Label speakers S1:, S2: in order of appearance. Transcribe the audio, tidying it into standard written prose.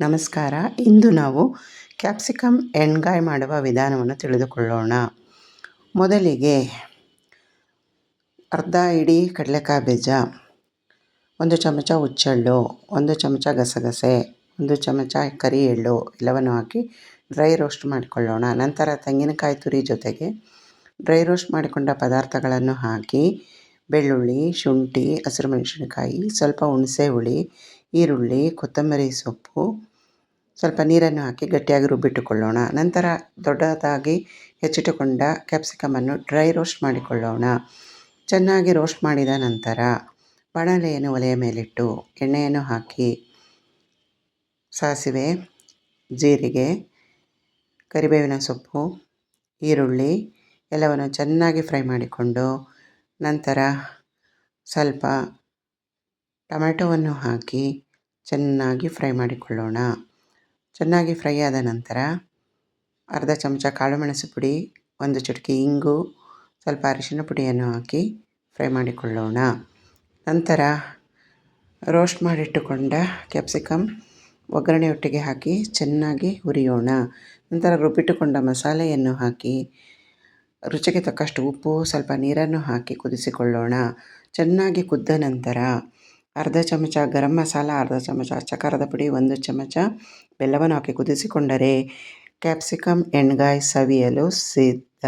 S1: ನಮಸ್ಕಾರ. ಇಂದು ನಾವು ಕ್ಯಾಪ್ಸಿಕಮ್ ಎಣ್ಗಾಯಿ ಮಾಡುವ ವಿಧಾನವನ್ನು ತಿಳಿದುಕೊಳ್ಳೋಣ. ಮೊದಲಿಗೆ ಅರ್ಧ ಇಡೀ ಕಡಲೆಕಾಯಿ ಬೀಜ, 1 ಚಮಚ ಹುಚ್ಚೆಳ್ಳು, 1 ಚಮಚ ಗಸಗಸೆ, 1 ಚಮಚ ಕರಿ ಎಳ್ಳು ಎಲ್ಲವನ್ನು ಹಾಕಿ ಡ್ರೈ ರೋಸ್ಟ್ ಮಾಡಿಕೊಳ್ಳೋಣ. ನಂತರ ತೆಂಗಿನಕಾಯಿ ತುರಿ ಜೊತೆಗೆ ಡ್ರೈ ರೋಸ್ಟ್ ಮಾಡಿಕೊಂಡ ಪದಾರ್ಥಗಳನ್ನು ಹಾಕಿ ಬೆಳ್ಳುಳ್ಳಿ, ಶುಂಠಿ, ಹಸಿರು ಮೆಣಸಿನಕಾಯಿ, ಸ್ವಲ್ಪ ಹುಣಸೆ ಹುಳಿ, ಈರುಳ್ಳಿ, ಕೊತ್ತಂಬರಿ ಸೊಪ್ಪು, ಸ್ವಲ್ಪ ನೀರನ್ನು ಹಾಕಿ ಗಟ್ಟಿಯಾಗಿ ರುಬ್ಬಿಟ್ಟುಕೊಳ್ಳೋಣ. ನಂತರ ದೊಡ್ಡದಾಗಿ ಹೆಚ್ಚಿಟ್ಟುಕೊಂಡ ಕ್ಯಾಪ್ಸಿಕಮನ್ನು ಡ್ರೈ ರೋಸ್ಟ್ ಮಾಡಿಕೊಳ್ಳೋಣ. ಚೆನ್ನಾಗಿ ರೋಸ್ಟ್ ಮಾಡಿದ ನಂತರ ಬಾಣಲೆಯನ್ನು ಒಲೆಯ ಮೇಲಿಟ್ಟು ಎಣ್ಣೆಯನ್ನು ಹಾಕಿ ಸಾಸಿವೆ, ಜೀರಿಗೆ, ಕರಿಬೇವಿನ ಸೊಪ್ಪು, ಈರುಳ್ಳಿ ಎಲ್ಲವನ್ನು ಚೆನ್ನಾಗಿ ಫ್ರೈ ಮಾಡಿಕೊಂಡು ನಂತರ ಸ್ವಲ್ಪ ಟೊಮೆಟೊವನ್ನು ಹಾಕಿ ಚೆನ್ನಾಗಿ ಫ್ರೈ ಮಾಡಿಕೊಳ್ಳೋಣ. ಚೆನ್ನಾಗಿ ಫ್ರೈ ಆದ ನಂತರ ಅರ್ಧ ಚಮಚ ಕಾಳುಮೆಣಸು ಪುಡಿ, 1 ಚಿಟಿಕೆ ಇಂಗು, ಸ್ವಲ್ಪ ಅರಿಶಿನ ಪುಡಿಯನ್ನು ಹಾಕಿ ಫ್ರೈ ಮಾಡಿಕೊಳ್ಳೋಣ. ನಂತರ ರೋಸ್ಟ್ ಮಾಡಿಟ್ಟುಕೊಂಡ ಕ್ಯಾಪ್ಸಿಕಮ್ ಒಗ್ಗರಣೆಯೊಟ್ಟಿಗೆ ಹಾಕಿ ಚೆನ್ನಾಗಿ ಹುರಿಯೋಣ. ನಂತರ ರುಬ್ಬಿಟ್ಟುಕೊಂಡ ಮಸಾಲೆಯನ್ನು ಹಾಕಿ ರುಚಿಗೆ ತಕ್ಕಷ್ಟು ಉಪ್ಪು, ಸ್ವಲ್ಪ ನೀರನ್ನು ಹಾಕಿ ಕುದಿಸಿಕೊಳ್ಳೋಣ. ಚೆನ್ನಾಗಿ ಕುದ್ದ ನಂತರ ಅರ್ಧ ಚಮಚ ಗರಂ ಮಸಾಲ, ಅರ್ಧ ಚಮಚ ಅಚ್ಚ ಖಾರದ ಪುಡಿ, 1 ಚಮಚ ಬೆಲ್ಲವನ್ನು ಹಾಕಿ ಕುದಿಸಿಕೊಂಡರೆ ಕ್ಯಾಪ್ಸಿಕಮ್ ಎಣ್ಗಾಯಿ ಸವಿಯಲು ಸಿದ್ಧ.